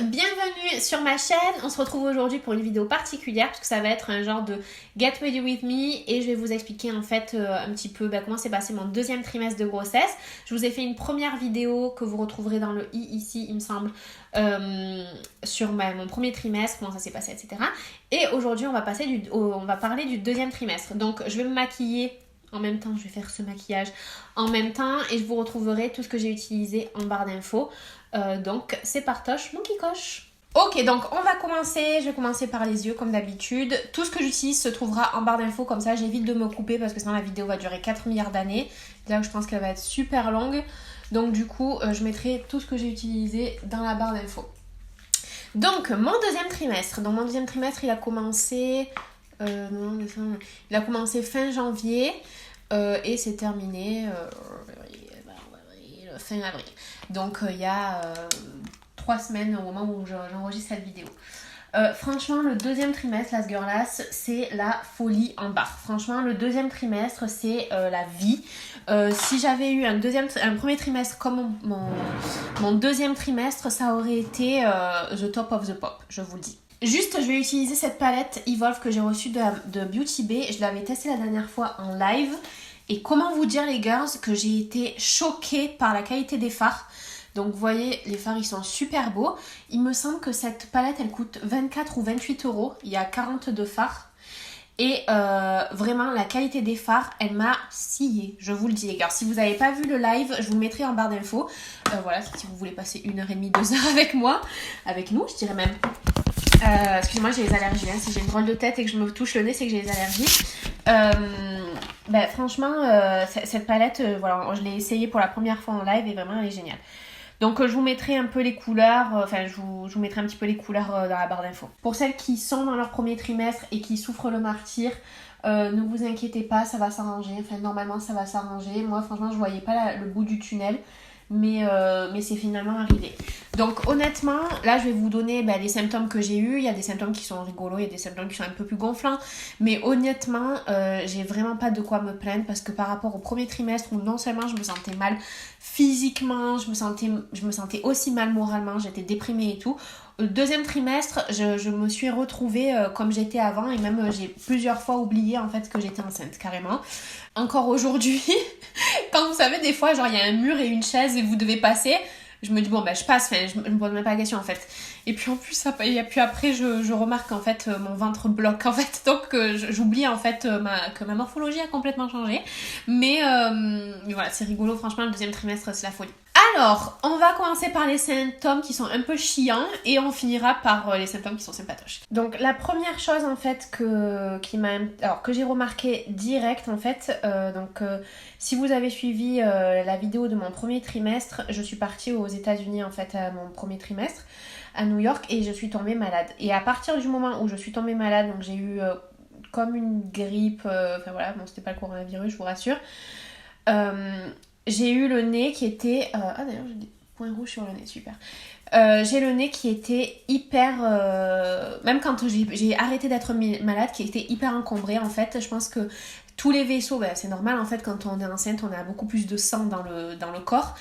bienvenue sur ma chaîne. On se retrouve aujourd'hui pour une vidéo particulière parce que ça va être un genre de Get Ready With Me et je vais vous expliquer en fait un petit peu comment s'est passé mon deuxième trimestre de grossesse. Je vous ai fait une première vidéo que vous retrouverez dans le i ici il me semble sur mon premier trimestre, comment ça s'est passé, etc. Et aujourd'hui on va parler du deuxième trimestre. Donc je vais me maquiller en même temps, je vais faire ce maquillage en même temps et je vous retrouverai tout ce que j'ai utilisé en barre d'infos. Donc c'est partoche mon kikoche. Ok, donc on va commencer, je vais commencer par les yeux comme d'habitude. Tout ce que j'utilise se trouvera en barre d'infos, comme ça j'évite de me couper parce que sinon la vidéo va durer 4 milliards d'années. Là où je pense qu'elle va être super longue. Donc du coup je mettrai tout ce que j'ai utilisé dans la barre d'infos. Donc mon deuxième trimestre, il a commencé... il a commencé fin janvier et c'est terminé fin avril. Donc il y a 3 semaines au moment où j'enregistre cette vidéo. Franchement, le deuxième trimestre, Las Girlas, c'est la folie en barre. Franchement, le deuxième trimestre, c'est la vie. Si j'avais eu un premier trimestre comme mon deuxième trimestre, ça aurait été the top of the pop, je vous le dis. Juste, je vais utiliser cette palette Evolve que j'ai reçue de Beauty Bay. Je l'avais testée la dernière fois en live. Et comment vous dire les girls que j'ai été choquée par la qualité des fards. Donc vous voyez, les fards ils sont super beaux. Il me semble que cette palette elle coûte 24 ou 28 €. Il y a 42 fards. Et vraiment la qualité des fards, elle m'a sciée. Je vous le dis les gars. Si vous n'avez pas vu le live, je vous le mettrai en barre d'infos. Voilà, si vous voulez passer 1h30, 2h avec moi. Avec nous, je dirais même. Excusez-moi, j'ai les allergies. Hein. Si j'ai une drôle de tête et que je me touche le nez, c'est que j'ai les allergies. Franchement, cette palette, voilà, je l'ai essayée pour la première fois en live et vraiment elle est géniale. Donc je vous mettrai un peu les couleurs, je vous mettrai un petit peu les couleurs dans la barre d'infos. Pour celles qui sont dans leur premier trimestre et qui souffrent le martyre, ne vous inquiétez pas, ça va s'arranger. Enfin, normalement ça va s'arranger. Moi franchement je voyais pas le bout du tunnel. Mais c'est finalement arrivé. Donc honnêtement, là je vais vous donner les symptômes que j'ai eu. Il y a des symptômes qui sont rigolos, il y a des symptômes qui sont un peu plus gonflants. Mais honnêtement, j'ai vraiment pas de quoi me plaindre parce que par rapport au premier trimestre où non seulement je me sentais mal physiquement, je me sentais aussi mal moralement, j'étais déprimée et tout. Le deuxième trimestre, je me suis retrouvée comme j'étais avant et même j'ai plusieurs fois oublié en fait que j'étais enceinte carrément. Encore aujourd'hui, quand vous savez des fois genre il y a un mur et une chaise et vous devez passer, je me dis bon je passe, je me pose même pas la question en fait. Et puis en plus après je remarque en fait mon ventre bloque en fait, donc j'oublie en fait que ma morphologie a complètement changé. Mais voilà, c'est rigolo, franchement le deuxième trimestre c'est la folie. Alors, on va commencer par les symptômes qui sont un peu chiants et on finira par les symptômes qui sont sympatoches. Donc la première chose en fait que j'ai remarqué direct en fait, si vous avez suivi la vidéo de mon premier trimestre, je suis partie aux États-Unis en fait à mon premier trimestre à New York et je suis tombée malade. Et à partir du moment où je suis tombée malade, donc j'ai eu comme une grippe, c'était pas le coronavirus, je vous rassure. J'ai eu le nez qui était... d'ailleurs, j'ai des points rouges sur le nez, super. J'ai le nez qui était hyper... même quand j'ai arrêté d'être malade, qui était hyper encombré, en fait. Je pense que tous les vaisseaux, c'est normal, en fait, quand on est enceinte, on a beaucoup plus de sang dans le corps.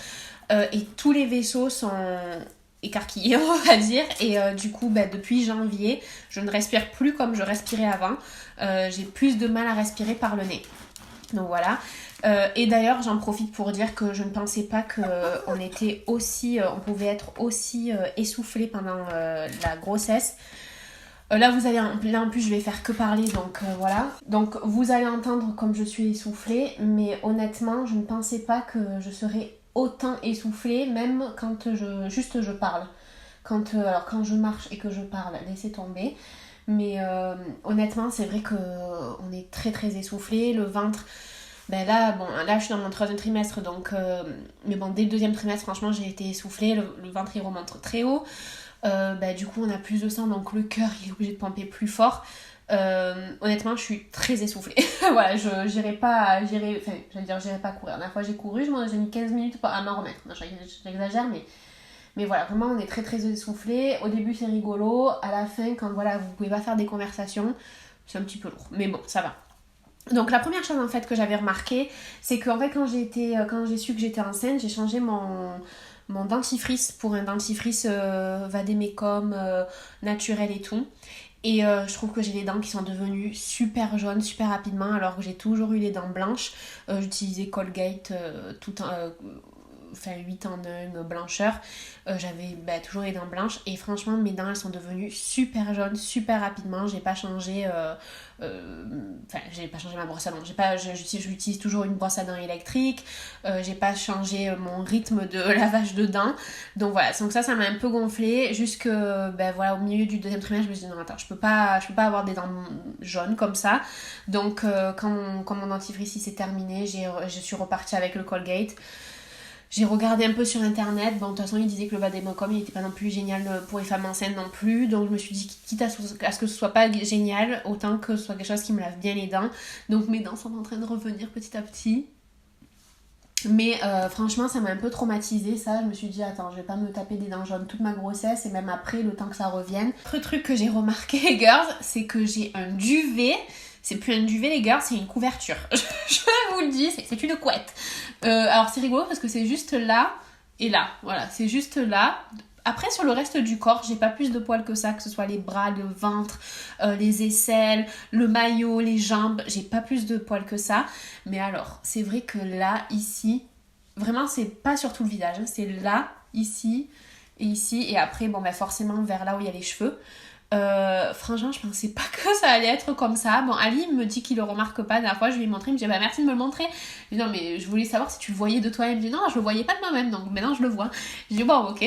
Et tous les vaisseaux sont écarquillés, on va dire. Et du coup, depuis janvier, je ne respire plus comme je respirais avant. J'ai plus de mal à respirer par le nez. Donc voilà. Et d'ailleurs j'en profite pour dire que je ne pensais pas qu'on pouvait être aussi essoufflé pendant la grossesse. Là en plus je vais faire que parler, donc voilà. Donc vous allez entendre comme je suis essoufflée, mais honnêtement je ne pensais pas que je serais autant essoufflée, même quand je parle. Quand je marche et que je parle, laissez tomber. Mais honnêtement c'est vrai qu'on est très très essoufflé, le ventre... là je suis dans mon 3e trimestre donc mais bon dès le 2e trimestre franchement j'ai été essoufflée, le ventre il remonte très haut, du coup on a plus de sang donc le cœur il est obligé de pomper plus fort. Honnêtement je suis très essoufflée. Voilà, j'irai pas courir. La dernière fois j'ai couru, j'ai mis 15 minutes à m'en remettre. Non, j'exagère mais voilà, vraiment on est très très essoufflé. Au début c'est rigolo, à la fin quand vous pouvez pas faire des conversations, c'est un petit peu lourd, mais bon ça va. Donc la première chose en fait que j'avais remarqué, c'est qu'en fait quand j'ai su que j'étais enceinte, j'ai changé mon dentifrice pour un dentifrice Vademecum naturel et tout. Et je trouve que j'ai les dents qui sont devenues super jaunes, super rapidement, alors que j'ai toujours eu les dents blanches. J'utilisais Colgate enfin 8 ans de blancheur, j'avais toujours les dents blanches et franchement mes dents elles sont devenues super jaunes super rapidement. J'ai pas changé j'ai pas changé ma brosse à dents, j'utilise toujours une brosse à dents électrique, j'ai pas changé mon rythme de lavage de dents, donc voilà, donc ça m'a un peu gonflé jusque au milieu du deuxième trimestre. Je me suis dit non attends, je peux pas avoir des dents jaunes comme ça, donc quand mon dentifrice il s'est terminé, je suis repartie avec le Colgate. J'ai regardé un peu sur internet, bon de toute façon ils disaient que le Vademecum il était pas non plus génial pour les femmes enceintes non plus, donc je me suis dit quitte à ce que ce soit pas génial, autant que ce soit quelque chose qui me lave bien les dents. Donc mes dents sont en train de revenir petit à petit. Mais franchement ça m'a un peu traumatisée ça, je me suis dit attends je vais pas me taper des dents jaunes toute ma grossesse et même après le temps que ça revienne. Autre truc que j'ai remarqué les girls, c'est que j'ai un duvet. C'est plus un duvet les gars, c'est une couverture. Je vous le dis, c'est une couette. Alors c'est rigolo parce que c'est juste là et là. Voilà, c'est juste là. Après sur le reste du corps, j'ai pas plus de poils que ça, que ce soit les bras, le ventre, les aisselles, le maillot, les jambes. J'ai pas plus de poils que ça. Mais alors, c'est vrai que là, ici, vraiment c'est pas sur tout le visage. Hein, c'est là, ici et ici. Et après, forcément vers là où il y a les cheveux. Franchement je pensais pas que ça allait être comme ça. Bon Ali me dit qu'il le remarque pas. La dernière fois je lui ai montré, il me dit merci de me le montrer. Je dis non mais je voulais savoir si tu le voyais de toi. Il me dit non je le voyais pas de moi-même, donc maintenant je le vois. Je dis bon ok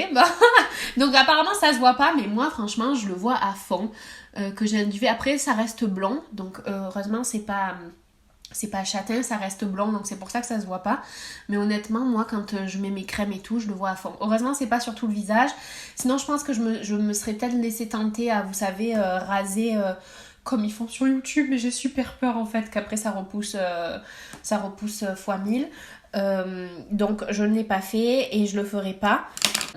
donc apparemment ça se voit pas, mais moi franchement je le vois à fond, que j'ai un duvet. Après ça reste blond, donc heureusement c'est pas châtain, ça reste blond, donc c'est pour ça que ça se voit pas. Mais honnêtement, moi, quand je mets mes crèmes et tout, je le vois à fond. Heureusement, c'est pas sur tout le visage. Sinon, je pense que je me serais peut-être laissé tenter à, vous savez, raser comme ils font sur YouTube. Mais j'ai super peur, en fait, qu'après ça repousse fois 1000. Donc, je ne l'ai pas fait et je le ferai pas.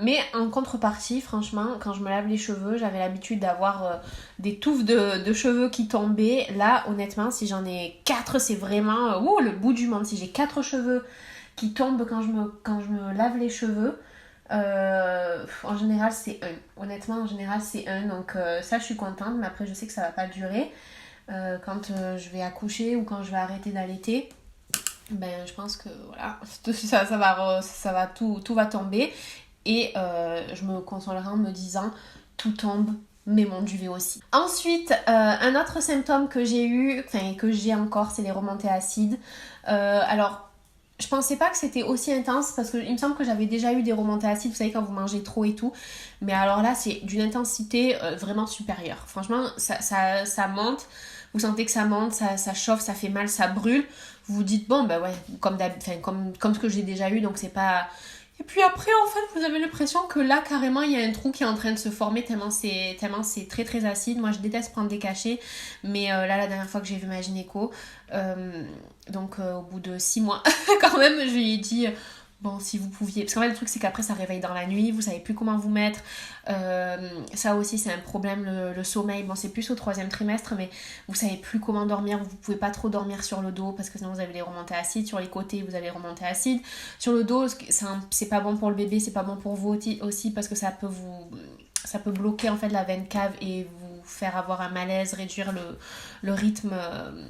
Mais en contrepartie, franchement, quand je me lave les cheveux, j'avais l'habitude d'avoir des touffes de cheveux qui tombaient. Là, honnêtement, si j'en ai 4, c'est vraiment le bout du monde. Si j'ai 4 cheveux qui tombent quand je me lave les cheveux, en général, c'est un. Honnêtement, en général, c'est un. Donc ça, je suis contente. Mais après, je sais que ça va pas durer. Quand je vais accoucher ou quand je vais arrêter d'allaiter, je pense que voilà, tout va tomber. Et je me consolerai en me disant tout tombe, mais mon duvet aussi. Ensuite, un autre symptôme que j'ai eu, que j'ai encore, c'est les remontées acides. Alors, je pensais pas que c'était aussi intense parce qu'il me semble que j'avais déjà eu des remontées acides, vous savez, quand vous mangez trop et tout. Mais alors là, c'est d'une intensité vraiment supérieure. Franchement, ça monte. Vous sentez que ça monte, ça chauffe, ça fait mal, ça brûle. Vous vous dites, bon, comme ce que j'ai déjà eu, donc c'est pas... Et puis après, en fait, vous avez l'impression que là, carrément, il y a un trou qui est en train de se former tellement c'est très très acide. Moi, je déteste prendre des cachets, mais là, la dernière fois que j'ai vu ma gynéco, au bout de 6 mois, quand même, je lui ai dit... Bon, si vous pouviez... Parce qu'en fait, le truc, c'est qu'après, ça réveille dans la nuit, vous savez plus comment vous mettre. Ça aussi, c'est un problème, le sommeil. Bon, c'est plus au 3e trimestre, mais vous savez plus comment dormir. Vous pouvez pas trop dormir sur le dos, parce que sinon, vous avez les remontées acides. Sur les côtés, vous avez les remontées acides. Sur le dos, c'est pas bon pour le bébé, c'est pas bon pour vous aussi, parce que ça peut bloquer, en fait, la veine cave et vous faire avoir un malaise, réduire le rythme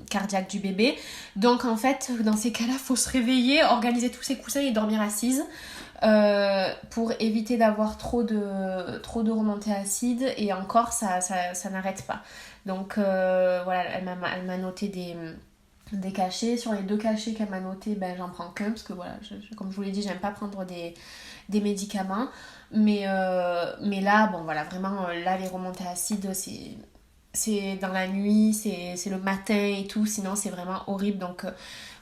cardiaque du bébé. Donc en fait, dans ces cas-là, il faut se réveiller, organiser tous ses coussins et dormir assise pour éviter d'avoir trop de remontées acides. Et encore, ça n'arrête pas. Donc voilà, elle m'a noté des cachets. Sur les 2 cachets qu'elle m'a notés, j'en prends qu'un parce que voilà, comme je vous l'ai dit, j'aime pas prendre des médicaments. Mais là, bon voilà, vraiment, là, les remontées acides, c'est dans la nuit, c'est le matin et tout, sinon c'est vraiment horrible. Donc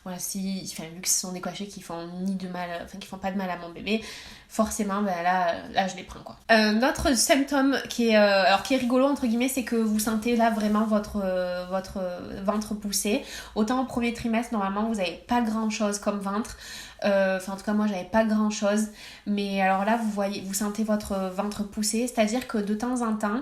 voilà, vu que ce sont des cachets qui font qui font pas de mal à mon bébé, forcément là je les prends quoi. Un autre symptôme qui est rigolo entre guillemets, c'est que vous sentez là vraiment votre ventre pousser. Autant au 1er trimestre, normalement vous avez pas grand chose comme ventre. En tout cas moi j'avais pas grand chose, mais alors là vous sentez votre ventre pousser, c'est-à-dire que de temps en temps,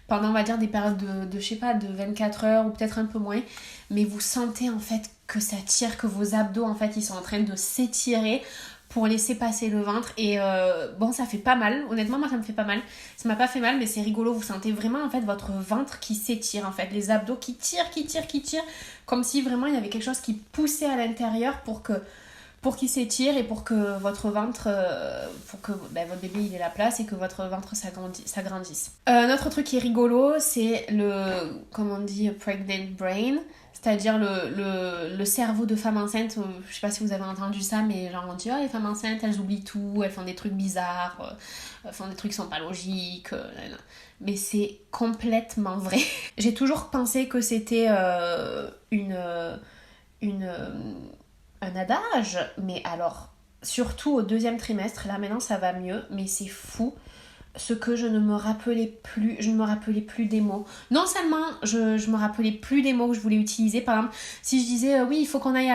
pendant on va dire des périodes de je sais pas, de 24 heures ou peut-être un peu moins, mais vous sentez en fait que ça tire, que vos abdos en fait ils sont en train de s'étirer pour laisser passer le ventre. Et bon, ça fait pas mal. Honnêtement, moi, ça me fait pas mal. Ça m'a pas fait mal, mais c'est rigolo. Vous sentez vraiment, en fait, votre ventre qui s'étire, en fait. Les abdos qui tirent. Comme si vraiment, il y avait quelque chose qui poussait à l'intérieur pour qu'il s'étire et pour que votre ventre, pour que votre bébé il ait la place et que votre ventre s'agrandisse. Un autre truc qui est rigolo, c'est comment on dit, pregnant brain, c'est-à-dire le cerveau de femme enceinte. Je sais pas si vous avez entendu ça, mais genre on dit les femmes enceintes elles oublient tout, elles font des trucs bizarres, elles font des trucs qui sont pas logiques, mais c'est complètement vrai. J'ai toujours pensé que c'était un adage, mais alors surtout au 2e trimestre, là maintenant ça va mieux, mais c'est fou ce que je ne me rappelais plus des mots. Non seulement je me rappelais plus des mots que je voulais utiliser, par exemple si je disais oui il faut qu'on aille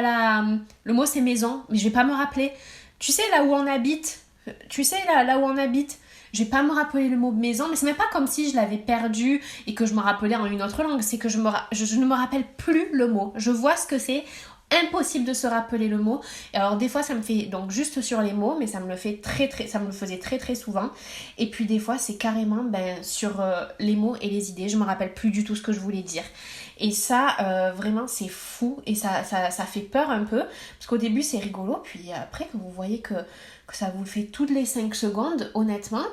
le mot c'est maison, mais je vais pas me rappeler, tu sais là où on habite, je vais pas me rappeler le mot maison, mais c'est même pas comme si je l'avais perdu et que je me rappelais en une autre langue, c'est que je ne me rappelle plus le mot, je vois ce que c'est, impossible de se rappeler le mot. Et alors des fois ça me fait donc juste sur les mots, mais ça me le faisait très très souvent. Et puis des fois c'est carrément sur les mots et les idées, je me rappelle plus du tout ce que je voulais dire. Et ça vraiment c'est fou et ça fait peur un peu parce qu'au début c'est rigolo, puis après que vous voyez que ça vous le fait toutes les 5 secondes, honnêtement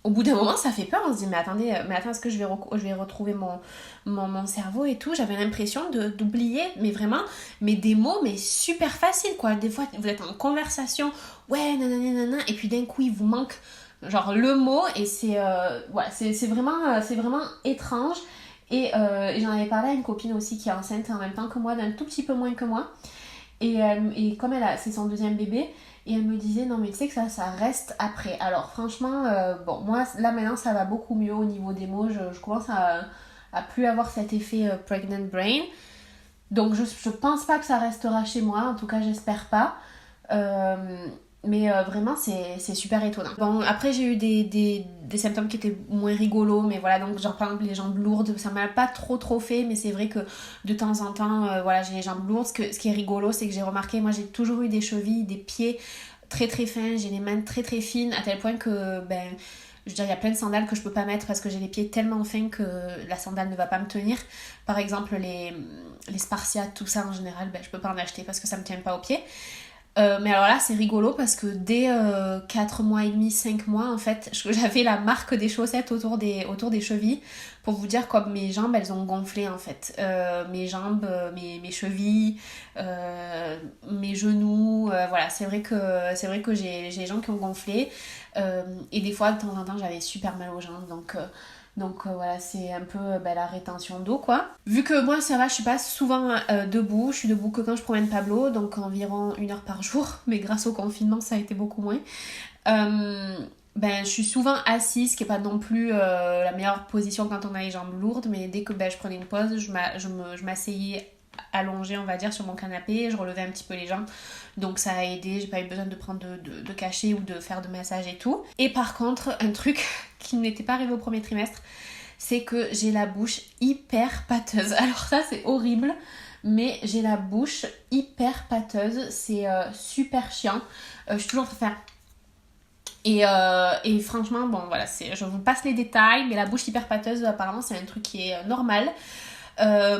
au bout d'un moment ça fait peur, on se dit mais attendez, est-ce que je vais retrouver mon cerveau et tout. J'avais l'impression d'oublier mais des mots mais super faciles quoi. Des fois vous êtes en conversation, ouais nanana, et puis d'un coup il vous manque genre le mot et c'est vraiment étrange. Et j'en avais parlé à une copine aussi qui est enceinte en même temps que moi, d'un tout petit peu moins que moi, et comme c'est son 2e bébé, et elle me disait non mais tu sais que ça reste après. Alors franchement bon moi là maintenant ça va beaucoup mieux au niveau des mots, je commence à plus avoir cet effet pregnant brain, donc je pense pas que ça restera chez moi, en tout cas j'espère pas, mais vraiment c'est super étonnant. Bon après j'ai eu des symptômes qui étaient moins rigolos, mais voilà, donc genre par exemple les jambes lourdes, ça m'a pas trop fait, mais c'est vrai que de temps en temps voilà j'ai les jambes lourdes. Ce qui est rigolo c'est que j'ai remarqué, moi j'ai toujours eu des chevilles, des pieds très très fins, j'ai les mains très très fines, à tel point que je veux dire, il y a plein de sandales que je peux pas mettre parce que j'ai les pieds tellement fins que la sandale ne va pas me tenir. Par exemple les spartiates, tout ça en général, je peux pas en acheter parce que ça me tient pas aux pieds. Mais alors là c'est rigolo parce que dès 4 mois et demi, 5 mois en fait, j'avais la marque des chaussettes autour des chevilles, pour vous dire comme mes jambes elles ont gonflé en fait. Mes jambes, mes chevilles, mes genoux, voilà, c'est vrai que j'ai les jambes qui ont gonflé, et des fois de temps en temps j'avais super mal aux jambes, donc voilà, c'est un peu la rétention d'eau quoi. Vu que moi ça va, je suis pas souvent debout, je suis debout que quand je promène Pablo, donc environ 1 heure par jour, mais grâce au confinement ça a été beaucoup moins. Je suis souvent assise, ce qui est pas non plus la meilleure position quand on a les jambes lourdes, mais dès que je prenais une pause, je m'asseyais allongée on va dire sur mon canapé, je relevais un petit peu les jambes, donc ça a aidé, j'ai pas eu besoin de prendre de cachet ou de faire de massage et tout. Et par contre un truc qui n'était pas arrivé au 1er trimestre, c'est que j'ai la bouche hyper pâteuse. Alors ça c'est horrible, mais j'ai la bouche hyper pâteuse, c'est super chiant. Je suis toujours en train de faire et franchement bon voilà, je vous passe les détails, mais la bouche hyper pâteuse apparemment c'est un truc qui est normal.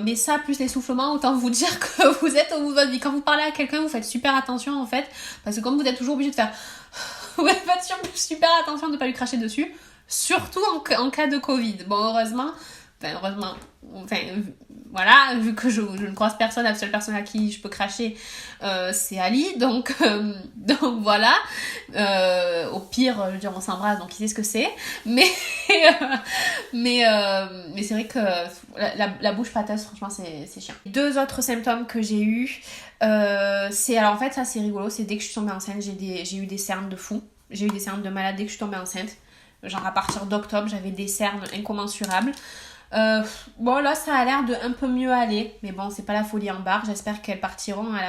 Mais ça plus l'essoufflement, autant vous dire que vous êtes au bout de votre vie. Quand vous parlez à quelqu'un, vous faites super attention en fait, parce que comme vous être toujours obligé de faire vous faites super attention de ne pas lui cracher dessus, surtout en cas de Covid. Bon heureusement voilà, vu que je ne croise personne, la seule personne à qui je peux cracher c'est Ali, donc voilà, au pire je veux dire on s'embrasse donc il sait ce que c'est, mais c'est vrai que la bouche pâteuse franchement c'est chiant. 2 autres symptômes que j'ai eu, alors en fait ça c'est rigolo, c'est dès que je suis tombée enceinte j'ai eu des cernes de fou, j'ai eu des cernes de malade dès que je suis tombée enceinte, genre à partir d'octobre j'avais des cernes incommensurables. Bon là ça a l'air de un peu mieux aller, mais bon c'est pas la folie en barre, j'espère qu'elles partiront à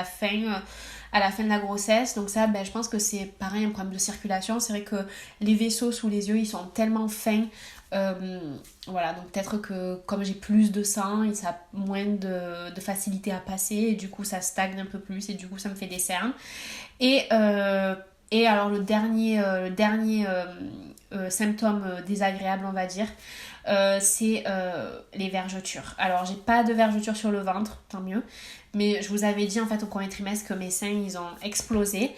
à la fin de la grossesse. Donc ça, je pense que c'est pareil, un problème de circulation. C'est vrai que les vaisseaux sous les yeux, ils sont tellement fins. Voilà, donc peut-être que comme j'ai plus de sang, ça a moins de facilité à passer et du coup ça stagne un peu plus et du coup ça me fait des cernes. Et alors le dernier symptôme désagréable, on va dire, c'est les vergetures. Alors j'ai pas de vergetures sur le ventre, tant mieux, mais je vous avais dit en fait au premier trimestre que mes seins ils ont explosé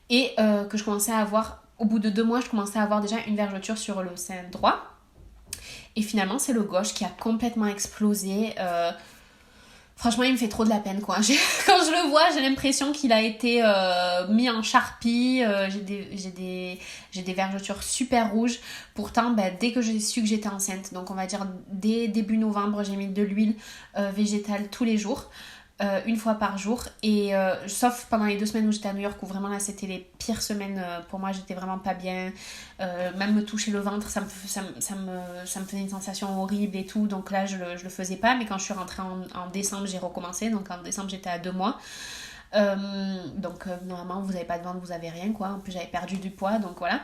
et que je commençais à avoir, au bout de 2 mois, je commençais à avoir déjà une vergeture sur le sein droit. Et finalement, c'est le gauche qui a complètement explosé. Franchement, il me fait trop de la peine, quoi. Quand je le vois, j'ai l'impression qu'il a été mis en charpie. J'ai des vergetures super rouges. Pourtant, dès que j'ai su que j'étais enceinte, donc on va dire dès début novembre, j'ai mis de l'huile végétale tous les jours. 1 fois par jour et sauf pendant les 2 semaines où j'étais à New York où vraiment là c'était les pires semaines pour moi, j'étais vraiment pas bien, même me toucher le ventre ça me faisait une sensation horrible et tout, donc là je le faisais pas, mais quand je suis rentrée en décembre j'ai recommencé, donc en décembre j'étais à 2 mois. Donc normalement vous avez pas de ventre, vous avez rien, quoi. En plus j'avais perdu du poids, donc voilà.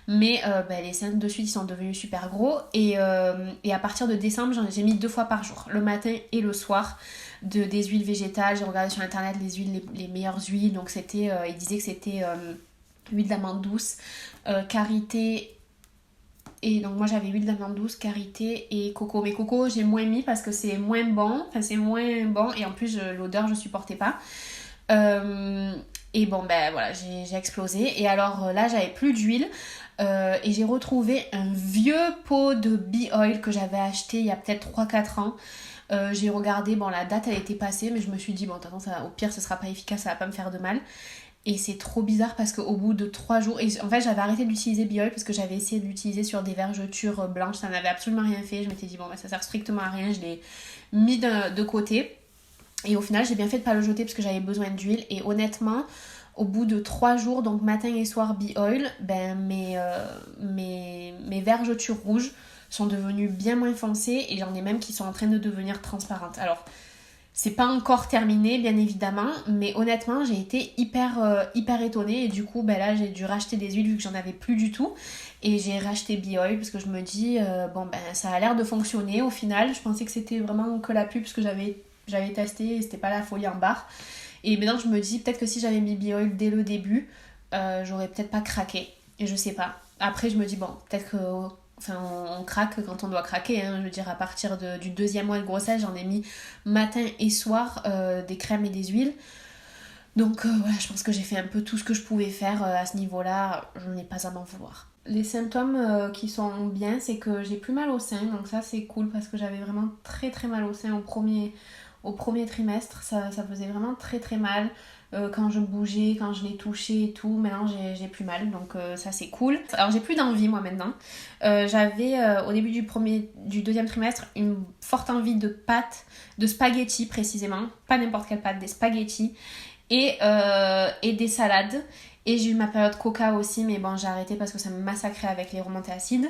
Mais les seins de suite ils sont devenus super gros et à partir de décembre j'ai mis 2 fois par jour, le matin et le soir, des huiles végétales. J'ai regardé sur internet les meilleures huiles, donc c'était ils disaient que c'était huile d'amande douce, karité. Et donc moi j'avais huile d'amande douce, karité et coco. Mais coco j'ai moins mis parce que c'est moins bon, et en plus l'odeur je supportais pas. Et bon voilà, j'ai explosé. Et alors là j'avais plus d'huile et j'ai retrouvé un vieux pot de bee oil que j'avais acheté il y a peut-être 3-4 ans. J'ai regardé, la date elle était passée, mais je me suis dit bon de toute façon au pire ce sera pas efficace, ça va pas me faire de mal. Et c'est trop bizarre parce qu'au bout de 3 jours, et en fait j'avais arrêté d'utiliser bee oil parce que j'avais essayé de l'utiliser sur des vergetures blanches, ça n'avait absolument rien fait. Je m'étais dit ça sert strictement à rien, je l'ai mis de côté. Et au final, j'ai bien fait de pas le jeter parce que j'avais besoin d'huile. Et honnêtement, au bout de 3 jours, donc matin et soir bee oil, mes vergetures rouges sont devenues bien moins foncées et j'en ai même qui sont en train de devenir transparentes. Alors, c'est pas encore terminé, bien évidemment, mais honnêtement, j'ai été hyper étonnée et du coup, là, j'ai dû racheter des huiles vu que j'en avais plus du tout. Et j'ai racheté bee oil parce que je me dis, ça a l'air de fonctionner au final. Je pensais que c'était vraiment que la pub parce que j'avais testé et c'était pas la folie en barre. Et maintenant je me dis peut-être que si j'avais mis bee oil dès le début, j'aurais peut-être pas craqué. Et je sais pas. Après je me dis peut-être que on craque quand on doit craquer, hein. Je veux dire à partir du 2e mois de grossesse, j'en ai mis matin et soir des crèmes et des huiles. Donc voilà, je pense que j'ai fait un peu tout ce que je pouvais faire à ce niveau-là. Je n'ai pas à m'en vouloir. Les symptômes qui sont bien, c'est que j'ai plus mal au sein, donc ça c'est cool parce que j'avais vraiment très très mal au sein au premier trimestre, ça faisait vraiment très très mal quand je bougeais, quand je les touchais et tout. Maintenant j'ai plus mal, donc ça c'est cool. Alors j'ai plus d'envie moi maintenant. J'avais au début du 2e trimestre une forte envie de pâtes, de spaghettis précisément, pas n'importe quelle pâte, des spaghettis et des salades. Et j'ai eu ma période coca aussi, mais j'ai arrêté parce que ça me massacrait avec les remontées acides.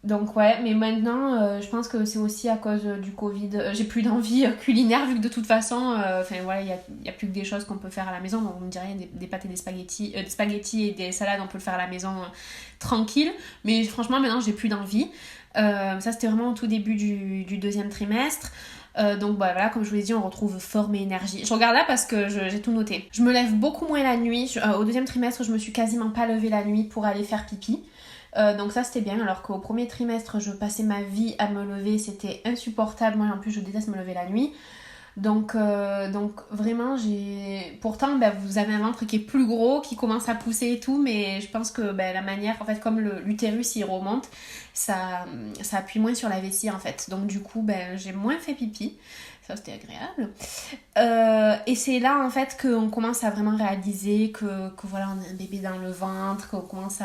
Donc ouais, mais maintenant je pense que c'est aussi à cause du Covid. J'ai plus d'envie culinaire vu que de toute façon, il y a plus que des choses qu'on peut faire à la maison. Donc vous me direz des pâtes et des spaghettis et des salades, on peut le faire à la maison tranquille. Mais franchement maintenant j'ai plus d'envie. Ça c'était vraiment au tout début du 2e trimestre. Donc voilà, comme je vous l'ai dit, on retrouve forme et énergie. Je regarde là parce que j'ai tout noté. Je me lève beaucoup moins la nuit. Au 2e trimestre, je me suis quasiment pas levée la nuit pour aller faire pipi. Donc ça c'était bien, alors qu'au 1er trimestre je passais ma vie à me lever, c'était insupportable. Moi en plus je déteste me lever la nuit. Donc vraiment pourtant vous avez un ventre qui est plus gros, qui commence à pousser et tout, mais je pense que la manière, en fait comme l'utérus il remonte, ça appuie moins sur la vessie en fait. Donc du coup j'ai moins fait pipi. Ça c'était agréable. Et c'est là en fait qu'on commence à vraiment réaliser que voilà, on a un bébé dans le ventre, qu'on commence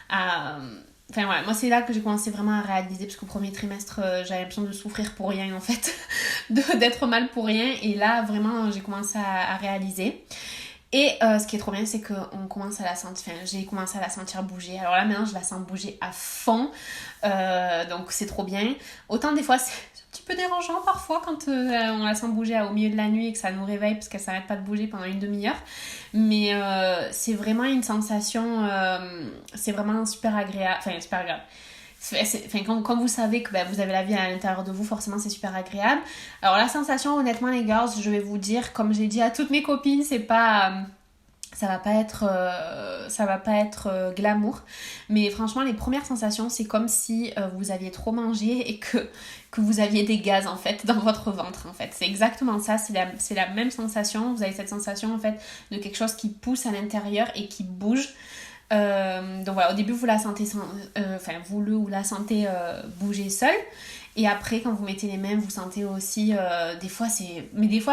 Enfin voilà, moi c'est là que j'ai commencé vraiment à réaliser, parce qu'au 1er trimestre j'avais l'impression de souffrir pour rien en fait, d'être mal pour rien, et là vraiment j'ai commencé à réaliser. Et ce qui est trop bien, c'est qu'on commence à la sentir, enfin j'ai commencé à la sentir bouger. Alors là maintenant je la sens bouger à fond, donc c'est trop bien. Autant des fois c'est un petit peu dérangeant parfois quand on la sent bouger au milieu de la nuit et que ça nous réveille parce qu'elle s'arrête pas de bouger pendant une demi-heure. Mais c'est vraiment une sensation, c'est vraiment super agréable, enfin super agréable. Quand vous savez que vous avez la vie à l'intérieur de vous, forcément c'est super agréable. Alors la sensation, honnêtement les girls, je vais vous dire, comme j'ai dit à toutes mes copines, c'est pas... ça va pas être glamour, mais franchement les premières sensations c'est comme si vous aviez trop mangé et que vous aviez des gaz en fait dans votre ventre en fait. C'est exactement ça, c'est la même sensation. Vous avez cette sensation en fait de quelque chose qui pousse à l'intérieur et qui bouge. Donc voilà, au début vous la sentez bouger seule, et après quand vous mettez les mains vous sentez aussi des fois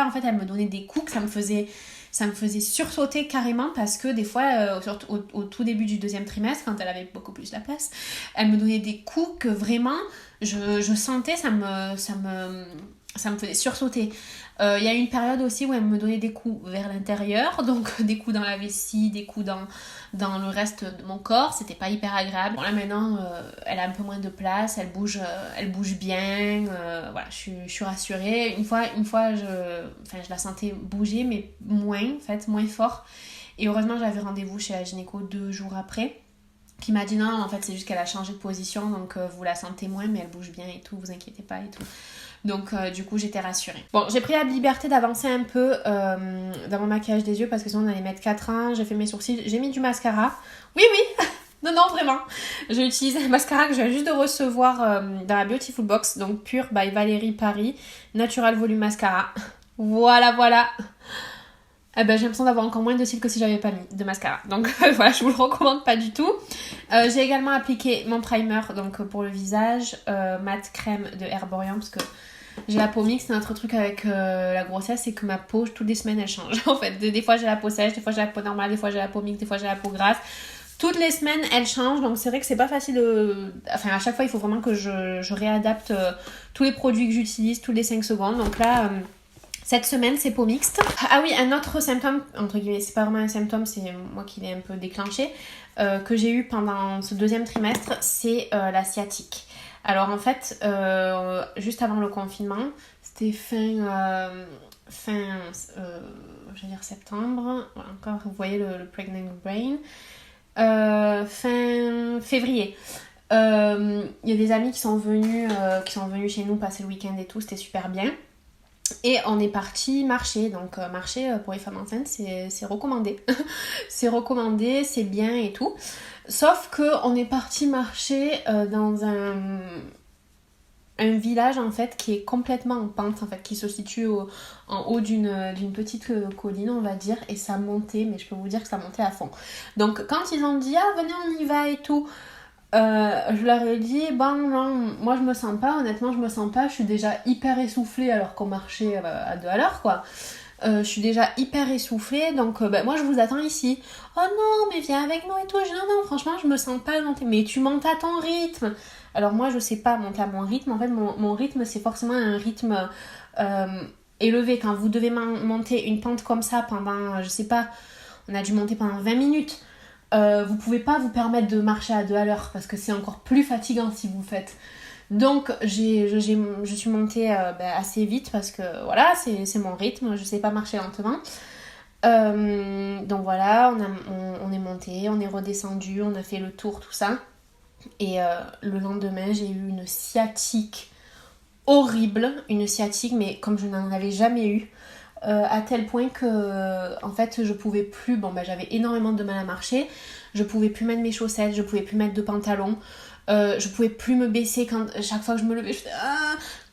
en fait elle me donnait des coups que ça me faisait sursauter carrément, parce que des fois surtout au tout début du deuxième trimestre quand elle avait beaucoup plus la place, elle me donnait des coups que vraiment je sentais, ça me faisait sursauter. Il y a eu une période aussi où elle me donnait des coups vers l'intérieur, donc des coups dans la vessie, des coups dans le reste de mon corps. C'était pas hyper agréable. Bon là maintenant elle a un peu moins de place, elle bouge bien, voilà, je suis rassurée. Une fois je la sentais bouger, mais moins fort. Et heureusement j'avais rendez-vous chez la gynéco 2 jours après, qui m'a dit non en fait c'est juste qu'elle a changé de position, donc vous la sentez moins mais elle bouge bien et tout, vous inquiétez pas et tout. Donc du coup j'étais rassurée. Bon, j'ai pris la liberté d'avancer un peu dans mon maquillage des yeux parce que sinon on allait mettre 4 ans. J'ai fait mes sourcils, j'ai mis du mascara. Oui non vraiment. J'ai utilisé un mascara que je viens juste de recevoir dans la Beautiful Box, donc Pure by Valérie Paris Natural Volume Mascara. Voilà. Eh ben, j'ai l'impression d'avoir encore moins de cils que si j'avais pas mis de mascara. Donc voilà, je vous le recommande pas du tout. J'ai également appliqué mon primer donc pour le visage, mat crème de Herborian, parce que j'ai la peau mixte. C'est notre truc avec la grossesse, c'est que ma peau toutes les semaines elle change. En fait, des fois j'ai la peau sèche, des fois j'ai la peau normale, des fois j'ai la peau mixte, des fois j'ai la peau grasse. Toutes les semaines elle change, donc c'est vrai que c'est pas facile Enfin à chaque fois il faut vraiment que je réadapte tous les produits que j'utilise tous les 5 secondes. Donc là... cette semaine, c'est peau mixte. Ah oui, un autre symptôme, entre guillemets, c'est pas vraiment un symptôme, c'est moi qui l'ai un peu déclenché, que j'ai eu pendant ce deuxième trimestre, c'est la sciatique. Alors en fait, juste avant le confinement, c'était septembre, encore vous voyez le pregnant brain, fin février. Il y a des amis qui sont venus chez nous passer le week-end et tout, c'était super bien. Et on est parti marcher, donc marcher pour les femmes enceintes c'est recommandé. C'est recommandé, c'est bien et tout. Sauf qu'on est parti marcher dans un village en fait qui est complètement en pente, en fait, qui se situe en haut d'une petite colline on va dire, et ça montait, mais je peux vous dire que ça montait à fond. Donc quand ils ont dit ah venez on y va et tout, je leur ai dit non, moi je me sens pas, honnêtement je me sens pas, je suis déjà hyper essoufflée alors qu'on marchait à 2 à l'heure quoi. Je suis déjà hyper essoufflée, donc moi je vous attends ici. Oh non mais viens avec nous et tout. Je dis non franchement je me sens pas monter. Mais tu montes à ton rythme. Alors moi je sais pas monter à mon rythme, en fait mon rythme c'est forcément un rythme élevé. Quand vous devez monter une pente comme ça pendant, je sais pas, on a dû monter pendant 20 minutes. Vous pouvez pas vous permettre de marcher à 2 à l'heure parce que c'est encore plus fatigant si vous le faites. Donc je suis montée assez vite parce que voilà, c'est mon rythme, je sais pas marcher lentement. Donc voilà, on est monté, on est redescendu, on a fait le tour, tout ça. Et le lendemain, j'ai eu une sciatique horrible, une sciatique mais comme je n'en avais jamais eu. À tel point que en fait je pouvais plus, j'avais énormément de mal à marcher, je pouvais plus mettre mes chaussettes, je pouvais plus mettre de pantalon, je pouvais plus me baisser chaque fois que je me levais,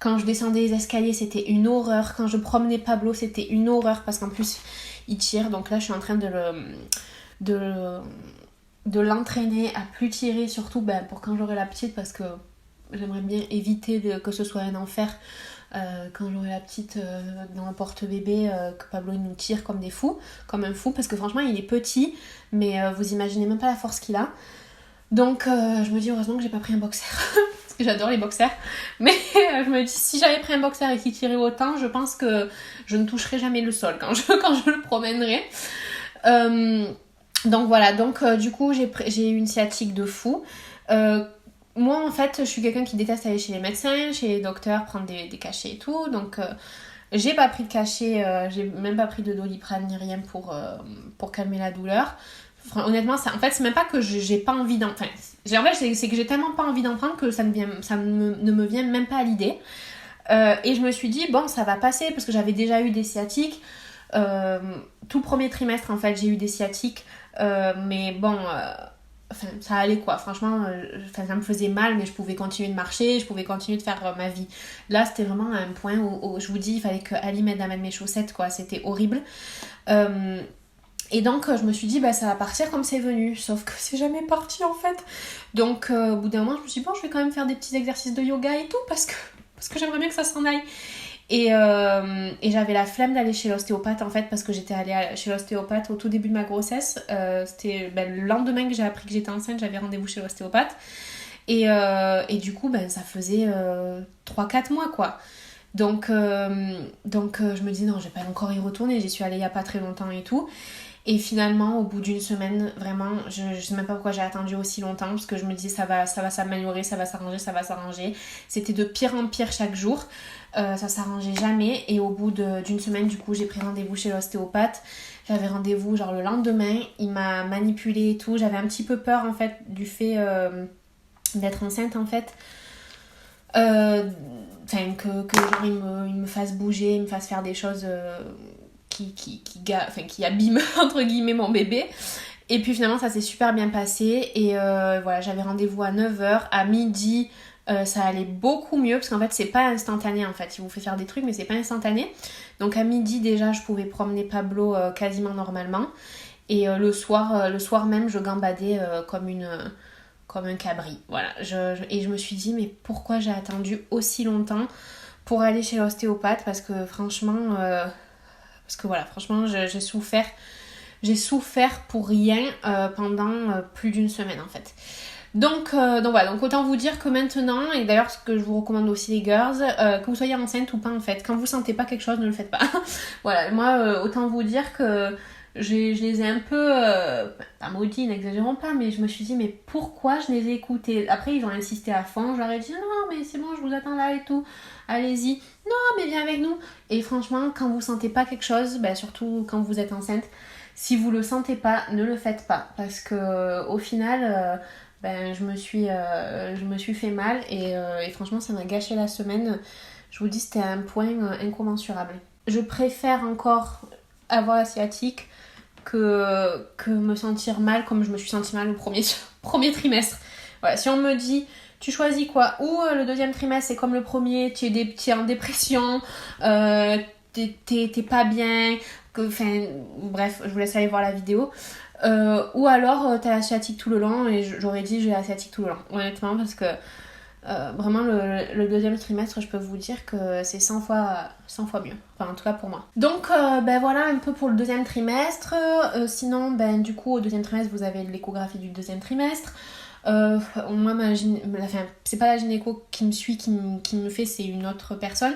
quand je descendais les escaliers c'était une horreur, quand je promenais Pablo c'était une horreur parce qu'en plus il tire, donc là je suis en train de l'entraîner à plus tirer, surtout pour quand j'aurai la petite, parce que j'aimerais bien éviter que ce soit un enfer. Quand j'aurai la petite dans la porte-bébé, que Pablo il nous tire comme un fou, parce que franchement il est petit, mais vous imaginez même pas la force qu'il a. Donc je me dis heureusement que j'ai pas pris un boxer, parce que j'adore les boxers, mais je me dis si j'avais pris un boxer et qu'il tirait autant, je pense que je ne toucherais jamais le sol quand je le promènerais. Donc voilà, donc du coup j'ai eu une sciatique de fou. Moi en fait je suis quelqu'un qui déteste aller chez les médecins, chez les docteurs, prendre des cachets et tout. Donc j'ai pas pris de cachet, j'ai même pas pris de Doliprane ni rien pour calmer la douleur. Enfin, honnêtement, en fait c'est même pas que j'ai pas envie d'en... Enfin, c'est que j'ai tellement pas envie d'en prendre que ça ne me vient même pas à l'idée. Et je me suis dit, bon, ça va passer parce que j'avais déjà eu des sciatiques. Tout premier trimestre, en fait, j'ai eu des sciatiques. Mais bon, enfin, ça allait quoi. Franchement, ça me faisait mal, mais je pouvais continuer de marcher, je pouvais continuer de faire ma vie. Là, c'était vraiment un point où je vous dis, il fallait que Ali m'aide à mettre mes chaussettes, quoi. C'était horrible. Et donc, je me suis dit, bah, ça va partir comme c'est venu. Sauf que c'est jamais parti, en fait. Donc, au bout d'un moment, je me suis dit, bon, je vais quand même faire des petits exercices de yoga et tout, parce que j'aimerais bien que ça s'en aille. Et j'avais la flemme d'aller chez l'ostéopathe, en fait, parce que j'étais allée chez l'ostéopathe au tout début de ma grossesse. C'était le lendemain que j'ai appris que j'étais enceinte, j'avais rendez-vous chez l'ostéopathe. Et du coup, ça faisait 3-4 mois, quoi. Donc, je me dis, non, je vais pas encore y retourner. J'y suis allée il y a pas très longtemps et tout. Et finalement, au bout d'une semaine, vraiment, je sais même pas pourquoi j'ai attendu aussi longtemps, parce que je me disais ça va s'améliorer, ça va s'arranger. C'était de pire en pire chaque jour, ça s'arrangeait jamais. Et au bout d'une semaine, du coup, j'ai pris rendez-vous chez l'ostéopathe. J'avais rendez-vous genre le lendemain, il m'a manipulée et tout. J'avais un petit peu peur en fait du fait d'être enceinte en fait. Enfin, que genre il me fasse bouger, il me fasse faire des choses... qui abîme entre guillemets mon bébé. Et puis finalement ça s'est super bien passé et voilà, j'avais rendez-vous à 9h, à midi ça allait beaucoup mieux parce qu'en fait c'est pas instantané, en fait il vous fait faire des trucs mais c'est pas instantané. Donc à midi déjà je pouvais promener Pablo quasiment normalement et le soir même je gambadais comme un cabri. Voilà, et je me suis dit mais pourquoi j'ai attendu aussi longtemps pour aller chez l'ostéopathe, parce que franchement j'ai souffert pour rien pendant plus d'une semaine en fait. Donc voilà, donc autant vous dire que maintenant, et d'ailleurs ce que je vous recommande aussi les girls, que vous soyez enceinte ou pas en fait, quand vous sentez pas quelque chose, ne le faites pas. Voilà, moi autant vous dire que je les ai un peu, pas maudits, n'exagérons pas, mais je me suis dit mais pourquoi je les ai écoutés. Après ils ont insisté à fond, je leur ai dit non mais c'est bon, je vous attends là et tout, allez-y, non mais viens avec nous. Et franchement quand vous sentez pas quelque chose, surtout quand vous êtes enceinte, si vous le sentez pas, ne le faites pas, parce que au final je me suis fait mal et franchement ça m'a gâché la semaine. Je vous dis, c'était un point incommensurable. Je préfère encore avoir la sciatique que me sentir mal comme je me suis sentie mal le premier trimestre. Voilà, si on me dit tu choisis quoi, ou le deuxième trimestre c'est comme le premier, tu es en dépression, t'es pas bien, bref, je vous laisse aller voir la vidéo. Ou alors t'as la sciatique tout le long, et j'aurais dit j'ai la sciatique tout le long, honnêtement, parce que vraiment le deuxième trimestre je peux vous dire que c'est 100 fois mieux, enfin en tout cas pour moi. Donc voilà un peu pour le deuxième trimestre. Sinon du coup au deuxième trimestre vous avez l'échographie du deuxième trimestre. Moi c'est pas la gynéco qui me suit, qui me fait, c'est une autre personne.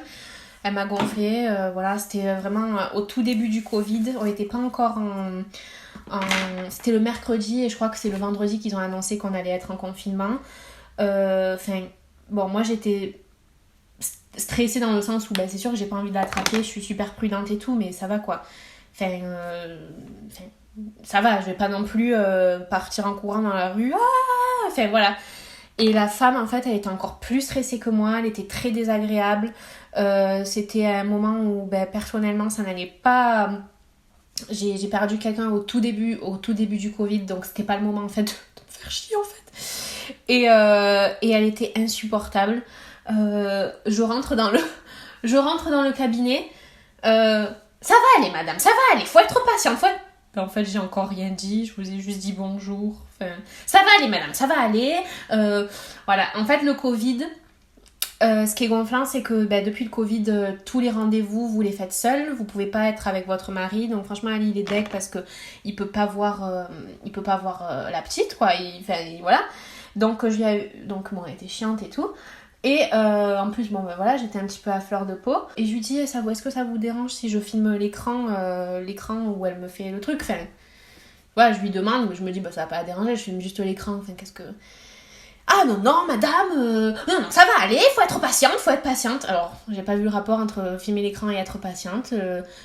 Elle m'a gonflé, voilà, c'était vraiment au tout début du Covid, on était pas encore c'était le mercredi et je crois que c'est le vendredi qu'ils ont annoncé qu'on allait être en confinement. Moi j'étais stressée dans le sens où c'est sûr que j'ai pas envie de l'attraper, je suis super prudente et tout, mais ça va quoi. Ça va, je vais pas non plus partir en courant dans la rue. Voilà. Et la femme en fait elle était encore plus stressée que moi, elle était très désagréable. C'était un moment où personnellement ça n'allait pas. J'ai perdu quelqu'un au tout début du Covid, donc c'était pas le moment en fait de me faire chier en fait. Et elle était insupportable. Je rentre dans le cabinet. Ça va aller madame, ça va aller, faut être patiente. En fait j'ai encore rien dit, je vous ai juste dit bonjour. Ça va aller madame, ça va aller. Voilà, en fait le Covid... ce qui est gonflant, c'est que depuis le Covid, tous les rendez-vous, vous les faites seuls. Vous pouvez pas être avec votre mari. Donc franchement, Ali, il est deg parce que il peut pas voir la petite, quoi. Voilà. Donc elle était chiante et tout. Et en plus, voilà, j'étais un petit peu à fleur de peau. Et je lui dis, est-ce que ça vous dérange si je filme l'écran où elle me fait le truc? Voilà, je lui demande, mais je me dis, bah ça va pas la déranger, je filme juste l'écran, enfin qu'est-ce que... Ah non, non, madame, non, ça va aller, faut être patiente. Alors, j'ai pas vu le rapport entre filmer l'écran et être patiente.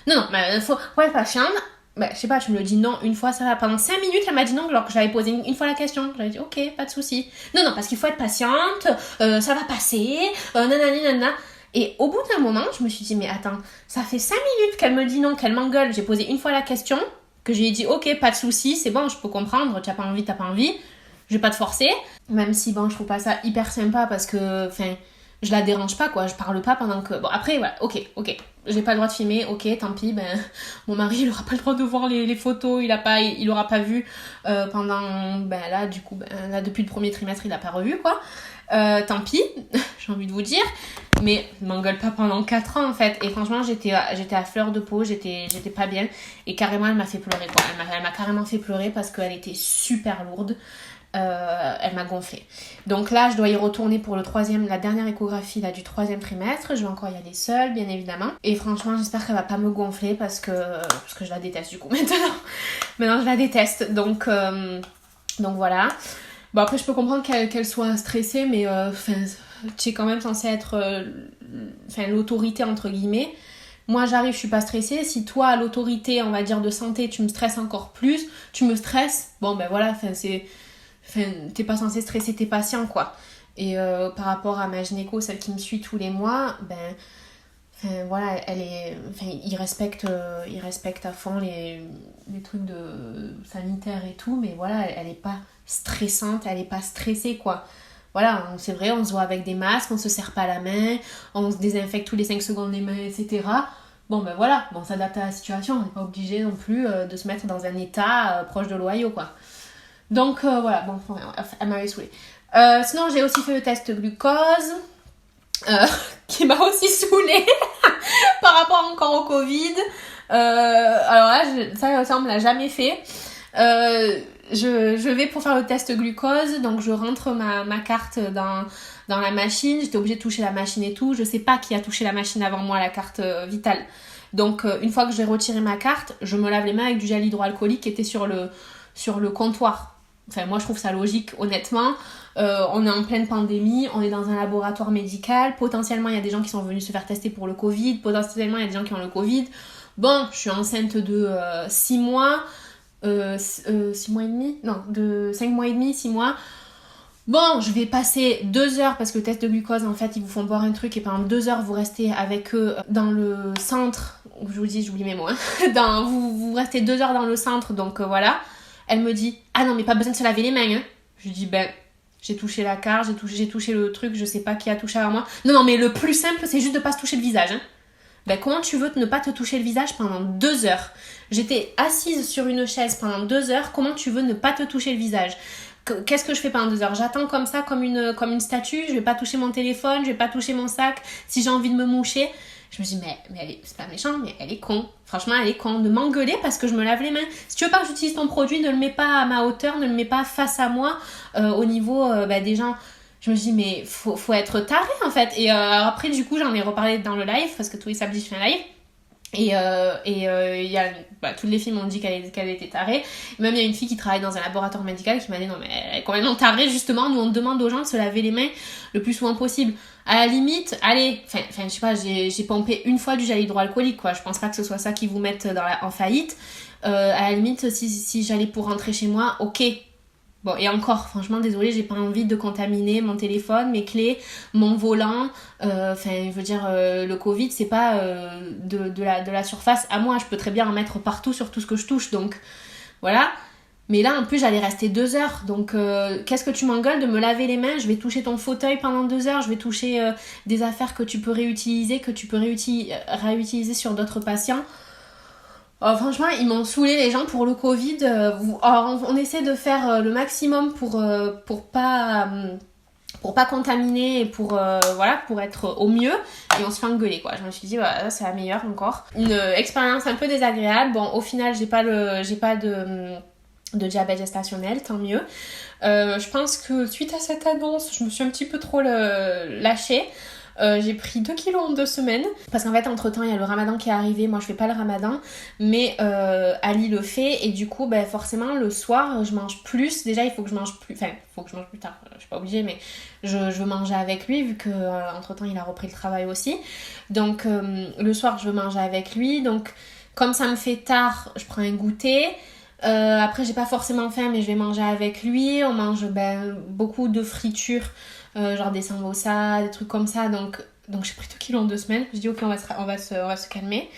Non, mais faut être patiente. Bah, je sais pas, tu me le dis non une fois, ça va. Pendant 5 minutes, elle m'a dit non, alors que j'avais posé une fois la question. J'avais dit, ok, pas de souci. Non, parce qu'il faut être patiente, ça va passer, nanani, nanana. Et au bout d'un moment, je me suis dit, mais attends, ça fait 5 minutes qu'elle me dit non, qu'elle m'engueule. J'ai posé une fois la question, que j'ai dit, ok, pas de souci, c'est bon, je peux comprendre, t'as pas envie. Je vais pas te forcer, même si bon, je trouve pas ça hyper sympa parce que, enfin, je la dérange pas quoi, je parle pas pendant que... Bon après voilà, ok, j'ai pas le droit de filmer, ok, tant pis, ben mon mari il aura pas le droit de voir les photos, il aura pas vu pendant, ben là du coup, là depuis le premier trimestre il a pas revu quoi, tant pis, j'ai envie de vous dire, mais m'engueule pas pendant 4 ans en fait, et franchement j'étais à fleur de peau, j'étais pas bien, et carrément elle m'a fait pleurer quoi, elle m'a carrément fait pleurer parce qu'elle était super lourde. Elle m'a gonflé. Donc là, je dois y retourner pour la dernière échographie là, du 3e trimestre. Je vais encore y aller seule, bien évidemment. Et franchement, j'espère qu'elle va pas me gonfler parce que je la déteste du coup maintenant. Maintenant, je la déteste. Donc voilà. Bon, après, je peux comprendre qu'elle soit stressée, mais tu es quand même censée être l'autorité entre guillemets. Moi, j'arrive, je suis pas stressée. Si toi, à l'autorité, on va dire, de santé, tu me stresses encore plus, tu me stresses, bon, ben voilà, t'es pas censé stresser tes patients quoi. Et par rapport à ma gynéco, celle qui me suit tous les mois, voilà, il respecte à fond les trucs de sanitaire et tout, mais voilà, elle est pas stressante, elle est pas stressée quoi. Voilà, c'est vrai, on se voit avec des masques, on se serre pas la main, on se désinfecte tous les 5 secondes les mains, etc. Bon ben voilà, on s'adapte à la situation, on n'est pas obligé non plus de se mettre dans un état proche de l'Ohio quoi. Donc voilà, bon, elle m'avait saoulée. Sinon, j'ai aussi fait le test glucose, qui m'a aussi saoulée par rapport encore au Covid. Alors là, ça on me l'a jamais fait. Je vais pour faire le test glucose, donc je rentre ma carte dans la machine. J'étais obligée de toucher la machine et tout. Je sais pas qui a touché la machine avant moi, la carte vitale. Donc une fois que j'ai retiré ma carte, je me lave les mains avec du gel hydroalcoolique qui était sur le comptoir. Enfin, moi, je trouve ça logique, honnêtement. On est en pleine pandémie, on est dans un laboratoire médical. Potentiellement, il y a des gens qui sont venus se faire tester pour le Covid. Potentiellement, il y a des gens qui ont le Covid. Bon, je suis enceinte de 6 mois. 6 mois et demi ? Non, de 5 mois et demi, 6 mois. Bon, je vais passer 2 heures, parce que le test de glucose, en fait, ils vous font boire un truc et pendant 2 heures, vous restez avec eux dans le centre. Je vous dis, j'oublie mes mots. Hein. Vous restez 2 heures dans le centre, donc voilà. Elle me dit, ah non mais pas besoin de se laver les mains hein. Je lui dis, j'ai touché la carte, j'ai touché le truc, je sais pas qui a touché avant moi. Non mais le plus simple c'est juste de pas se toucher le visage hein. Comment tu veux ne pas te toucher le visage pendant 2 heures? J'étais assise sur une chaise pendant 2 heures, comment tu veux ne pas te toucher le visage? Qu'est-ce que je fais pendant 2 heures? J'attends comme ça, comme une statue, je vais pas toucher mon téléphone, je vais pas toucher mon sac, si j'ai envie de me moucher. Je me dis, mais c'est pas méchant, mais elle est con. Franchement, elle est con de m'engueuler parce que je me lave les mains. Si tu veux pas que j'utilise ton produit, ne le mets pas à ma hauteur, ne le mets pas face à moi, au niveau des gens. Je me dis, mais faut être taré en fait. Et après, du coup, j'en ai reparlé dans le live parce que tous les samedis, je fais un live. Et y a, toutes les filles m'ont dit qu'elle était tarée. Même il y a une fille qui travaille dans un laboratoire médical qui m'a dit non mais elle est complètement tarée justement. Nous on demande aux gens de se laver les mains le plus souvent possible. À la limite, allez, je sais pas, j'ai pompé une fois du gel hydroalcoolique quoi. Je pense pas que ce soit ça qui vous mette en faillite. À la limite si j'allais pour rentrer chez moi, ok. Bon, et encore, franchement, désolée, j'ai pas envie de contaminer mon téléphone, mes clés, mon volant. Je veux dire, le Covid, c'est pas de la surface à moi. Je peux très bien en mettre partout sur tout ce que je touche, donc voilà. Mais là, en plus, j'allais rester 2 heures. Donc, qu'est-ce que tu m'engueules de me laver les mains? Je vais toucher ton fauteuil pendant 2 heures. Je vais toucher des affaires que tu peux réutiliser, réutiliser sur d'autres patients. Oh, franchement, ils m'ont saoulé les gens pour le Covid. On essaie de faire le maximum pour pas contaminer et pour être au mieux. Et on se fait engueuler quoi. Je me suis dit voilà, c'est la meilleure encore. Une expérience un peu désagréable. Bon, au final, j'ai pas de diabète gestationnel, tant mieux. Je pense que suite à cette annonce, je me suis un petit peu trop lâchée. J'ai pris 2 kilos en 2 semaines. Parce qu'en fait, entre temps, il y a le ramadan qui est arrivé. Moi, je fais pas le ramadan. Mais Ali le fait. Et du coup, ben, forcément, le soir, je mange plus. Déjà, il faut que je mange plus. Enfin, il faut que je mange plus tard. Je suis pas obligée, mais je veux manger avec lui. Vu que entre temps, il a repris le travail aussi. Donc, le soir, je veux manger avec lui. Donc, comme ça me fait tard, je prends un goûter. Après, j'ai pas forcément faim, mais je vais manger avec lui. On mange beaucoup de fritures. Genre des samosas, des trucs comme ça, donc j'ai pris 2 kilos en 2 semaines. Je me dis ok, on va se calmer,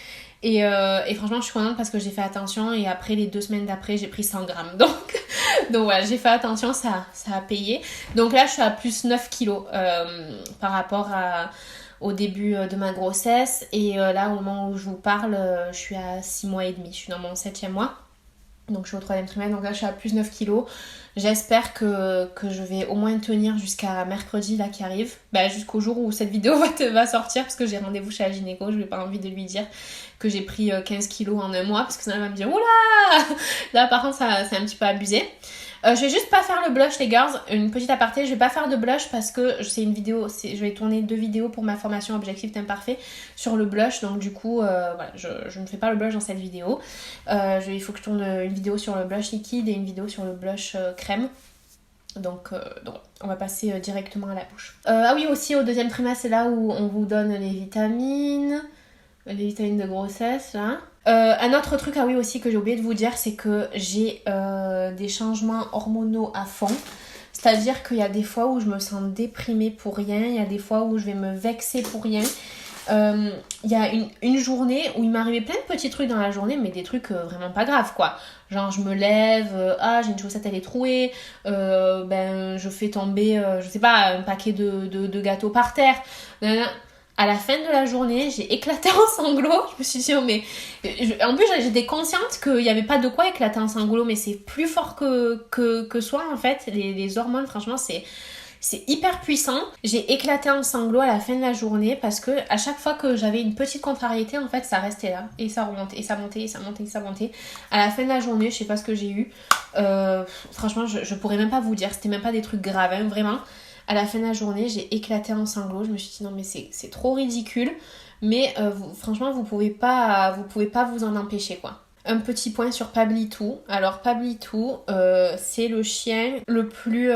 et franchement je suis contente parce que j'ai fait attention, et après les 2 semaines d'après j'ai pris 100 grammes, donc voilà, j'ai fait attention, ça a payé. Donc là je suis à plus 9 kilos par rapport au début de ma grossesse, et là au moment où je vous parle je suis à 6 mois et demi, je suis dans mon 7e mois. Donc je suis au 3e trimestre, donc là je suis à plus 9 kilos. J'espère que je vais au moins tenir jusqu'à mercredi là qui arrive. Jusqu'au jour où cette vidéo va sortir, parce que j'ai rendez-vous chez la gynéco. Je n'ai pas envie de lui dire que j'ai pris 15 kilos en un mois, parce que sinon elle va me dire oula. Là par contre c'est un petit peu abusé. Je vais juste pas faire le blush les girls, une petite aparté, je vais pas faire de blush parce que c'est une vidéo, je vais tourner 2 vidéos pour ma formation Objectif Teint Parfait sur le blush, donc du coup voilà, je ne fais pas le blush dans cette vidéo. Il faut que je tourne une vidéo sur le blush liquide et une vidéo sur le blush crème. Donc on va passer directement à la bouche. Ah oui, aussi au 2e trimestre, c'est là où on vous donne les vitamines de grossesse là. Un autre truc, ah oui aussi, que j'ai oublié de vous dire, c'est que j'ai des changements hormonaux à fond. C'est-à-dire qu'il y a des fois où je me sens déprimée pour rien, il y a des fois où je vais me vexer pour rien. Il y a une journée où il m'est arrivé plein de petits trucs dans la journée, mais des trucs vraiment pas graves quoi. Genre je me lève, j'ai une chaussette elle est trouée, je fais tomber, je sais pas, un paquet de gâteaux par terre. À la fin de la journée, j'ai éclaté en sanglots. Je me suis dit, oh, mais... En plus, j'étais consciente qu'il n'y avait pas de quoi éclater en sanglots, mais c'est plus fort que soi, en fait. Les hormones, franchement, c'est hyper puissant. J'ai éclaté en sanglots à la fin de la journée parce que à chaque fois que j'avais une petite contrariété, en fait, ça restait là. Et ça remontait, et ça montait, et ça montait, et ça montait. À la fin de la journée, je sais pas ce que j'ai eu. Franchement, je pourrais même pas vous dire. C'était même pas des trucs graves, hein, vraiment. À la fin de la journée, j'ai éclaté en sanglots. Je me suis dit non mais c'est trop ridicule. Mais franchement, vous pouvez pas vous en empêcher quoi. Un petit point sur Pablitou. Alors Pablitou, c'est le chien le plus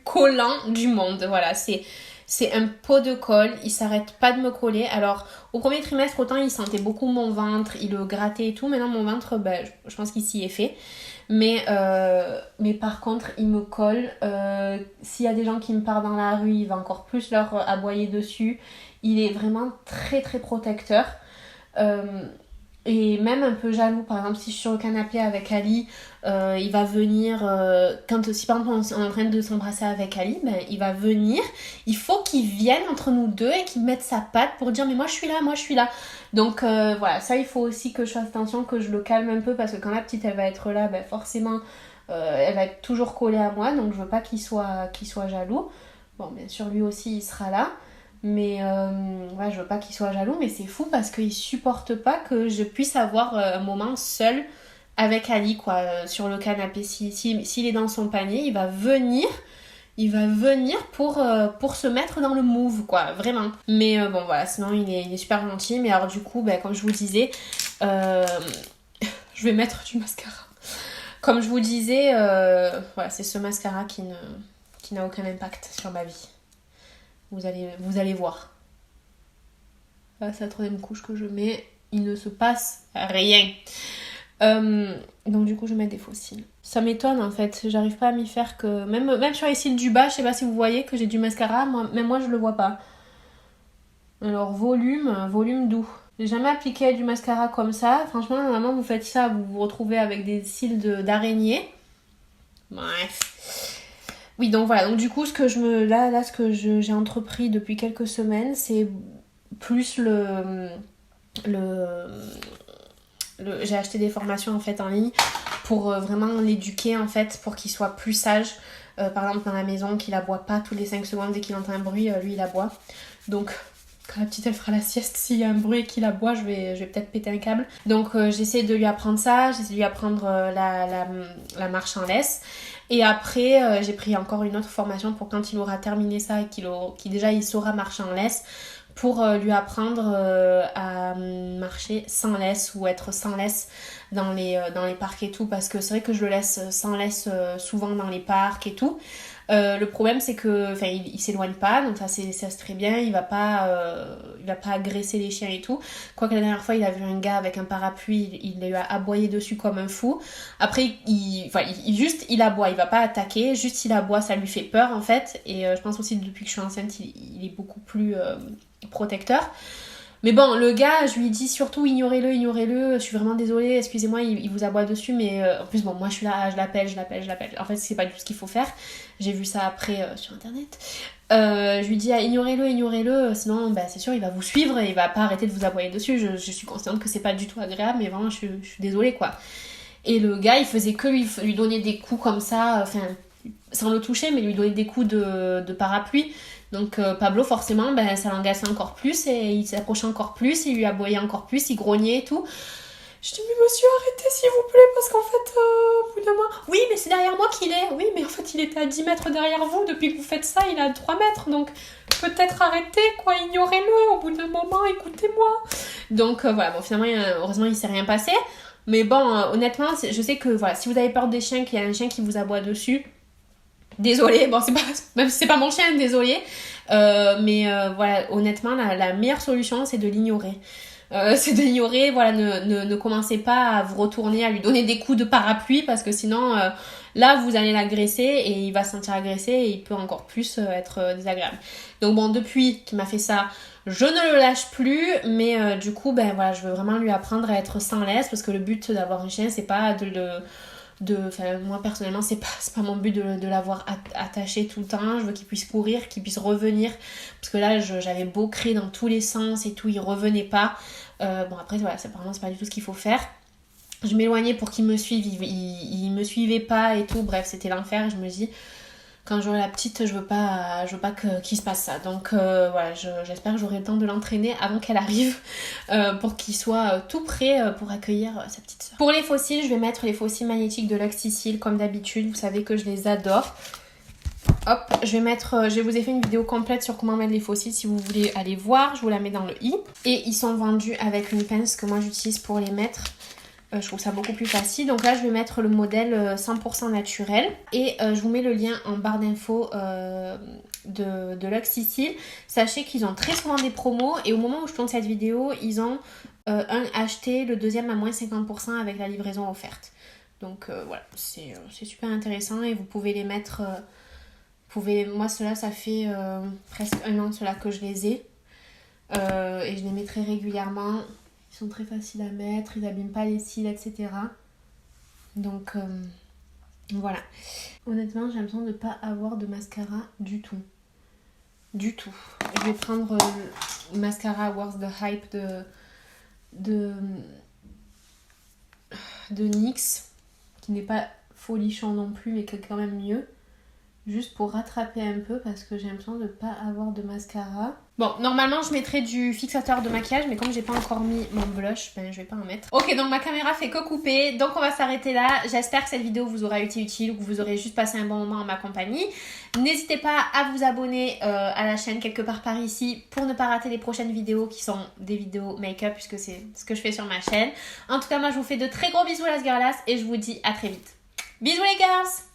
collant du monde. Voilà, c'est un pot de colle, il s'arrête pas de me coller. Alors au 1er trimestre, autant il sentait beaucoup mon ventre, il le grattait et tout. Maintenant mon ventre, je pense qu'il s'y est fait. Mais par contre, il me colle. S'il y a des gens qui me parlent dans la rue, il va encore plus leur aboyer dessus. Il est vraiment très très protecteur. Et même un peu jaloux. Par exemple, si je suis sur le canapé avec Ali, il va venir... si par exemple on est en train de s'embrasser avec Ali, il va venir. Il faut qu'il vienne entre nous deux et qu'il mette sa patte pour dire « mais moi je suis là, moi je suis là ». Donc voilà, ça il faut aussi que je fasse attention, que je le calme un peu parce que quand la petite elle va être là, forcément elle va être toujours collée à moi, donc je veux pas qu'il soit jaloux. Bon, bien sûr lui aussi il sera là, mais je veux pas qu'il soit jaloux, mais c'est fou parce qu'il supporte pas que je puisse avoir un moment seul avec Ali quoi, sur le canapé. S'il est dans son panier, il va venir pour se mettre dans le move quoi, vraiment. Mais bon voilà, sinon il est super gentil. Mais alors du coup, comme je vous disais, je vais mettre du mascara. Comme je vous disais, voilà, c'est ce mascara qui n'a aucun impact sur ma vie. Vous allez voir. Là, c'est la 3e couche que je mets. Il ne se passe rien. Donc du coup je mets des faux cils. Ça m'étonne en fait, j'arrive pas à m'y faire que... Même sur les cils du bas, je sais pas si vous voyez que j'ai du mascara, même moi je le vois pas. Alors volume doux. J'ai jamais appliqué du mascara comme ça. Franchement, normalement vous faites ça, vous vous retrouvez avec des cils d'araignée. Bref. Oui, donc voilà, donc du coup ce que j'ai entrepris depuis quelques semaines, c'est plus j'ai acheté des formations en fait en ligne pour vraiment l'éduquer en fait, pour qu'il soit plus sage. Par exemple dans la maison, qu'il aboie pas tous les 5 secondes dès qu'il entend un bruit, lui il aboie. Donc quand la petite elle fera la sieste, s'il y a un bruit et qu'il aboie, je vais peut-être péter un câble. Donc j'essaie de lui apprendre ça, j'essaie de lui apprendre la marche en laisse. Et après, j'ai pris encore une autre formation pour quand il aura terminé ça et qu'il déjà il saura marcher en laisse, pour lui apprendre à marcher sans laisse ou être sans laisse dans les parcs et tout, parce que c'est vrai que je le laisse sans laisse souvent dans les parcs et tout. Le problème c'est que il s'éloigne pas, donc ça c'est très bien, il va pas agresser les chiens et tout. Quoique la dernière fois il a vu un gars avec un parapluie, il lui a aboyé dessus comme un fou. Après il aboie, il va pas attaquer, juste il aboie, ça lui fait peur en fait. Et je pense aussi depuis que je suis enceinte il est beaucoup plus protecteur. Mais bon, le gars, je lui dis surtout ignorez-le, je suis vraiment désolée, excusez-moi, il vous aboie dessus, mais en plus, bon, moi je suis là, je l'appelle. En fait, c'est pas du tout ce qu'il faut faire. J'ai vu ça après sur internet. Je lui dis ignorez-le, sinon, c'est sûr, il va vous suivre et il va pas arrêter de vous aboyer dessus. Je suis consciente que c'est pas du tout agréable, mais vraiment, je suis désolée, quoi. Et le gars, il faisait que lui donner des coups comme ça, sans le toucher, mais lui donner des coups de parapluie. Donc Pablo, forcément, ça l'angoissait encore plus et il s'approchait encore plus, il lui aboyait encore plus, il grognait et tout. Je dis, mais monsieur, arrêtez s'il vous plaît, parce qu'en fait, au bout d'un moment... Oui, mais c'est derrière moi qu'il est. Oui, mais en fait, il était à 10 mètres derrière vous. Depuis que vous faites ça, il est à 3 mètres. Donc, peut-être arrêtez, quoi, ignorez-le. Au bout d'un moment, écoutez-moi. Donc, voilà, bon, finalement, heureusement, il s'est rien passé. Mais bon, honnêtement, je sais que, voilà, si vous avez peur des chiens, qu'il y a un chien qui vous aboie dessus... Désolée, bon c'est pas, même si c'est pas mon chien, désolée. Mais voilà, honnêtement, la meilleure solution c'est de l'ignorer. Voilà, ne commencez pas à vous retourner, à lui donner des coups de parapluie parce que sinon, là vous allez l'agresser et il va se sentir agressé et il peut encore plus être désagréable. Donc bon, depuis qu'il m'a fait ça, je ne le lâche plus, mais du coup, voilà, je veux vraiment lui apprendre à être sans laisse parce que le but d'avoir un chien, c'est pas moi personnellement c'est pas mon but de l'avoir attaché tout le temps. Je veux qu'il puisse courir, qu'il puisse revenir, parce que là j'avais beau crier dans tous les sens et tout, il revenait pas. Bon après voilà, apparemment c'est pas du tout ce qu'il faut faire. Je m'éloignais pour qu'il me suive, il me suivait pas et tout, bref c'était l'enfer. Et je me dis, quand j'aurai la petite, je veux pas qu'il se passe ça. Donc voilà, j'espère que j'aurai le temps de l'entraîner avant qu'elle arrive pour qu'il soit tout prêt pour accueillir sa petite soeur. Pour les fossiles, je vais mettre les fossiles magnétiques de Luxicil comme d'habitude. Vous savez que je les adore. Hop, je vous ai fait une vidéo complète sur comment mettre les fossiles si vous voulez aller voir. Je vous la mets dans le i. Et ils sont vendus avec une pince que moi j'utilise pour les mettre. Je trouve ça beaucoup plus facile. Donc là, je vais mettre le modèle 100% naturel. Et je vous mets le lien en barre d'infos de Luxicil. Sachez qu'ils ont très souvent des promos. Et au moment où je tourne cette vidéo, ils ont un acheté, le deuxième à moins 50% avec la livraison offerte. Donc voilà, c'est super intéressant. Et vous pouvez les mettre... moi, ceux-là, ça fait presque 1 an ceux-là que je les ai. Et je les mets très régulièrement. Ils sont très faciles à mettre, ils n'abîment pas les cils, etc. Donc voilà. Honnêtement, j'ai l'impression de ne pas avoir de mascara du tout. Du tout. Je vais prendre le mascara Worth the Hype de NYX, qui n'est pas folichon non plus, mais qui est quand même mieux. Juste pour rattraper un peu parce que j'ai l'impression de ne pas avoir de mascara. Bon, normalement je mettrais du fixateur de maquillage, mais comme j'ai pas encore mis mon blush, je vais pas en mettre. Ok, donc ma caméra fait que couper, donc on va s'arrêter là. J'espère que cette vidéo vous aura été utile ou que vous aurez juste passé un bon moment en ma compagnie. N'hésitez pas à vous abonner à la chaîne quelque part par ici pour ne pas rater les prochaines vidéos qui sont des vidéos make-up, puisque c'est ce que je fais sur ma chaîne. En tout cas, moi je vous fais de très gros bisous las girlas et je vous dis à très vite. Bisous les girls!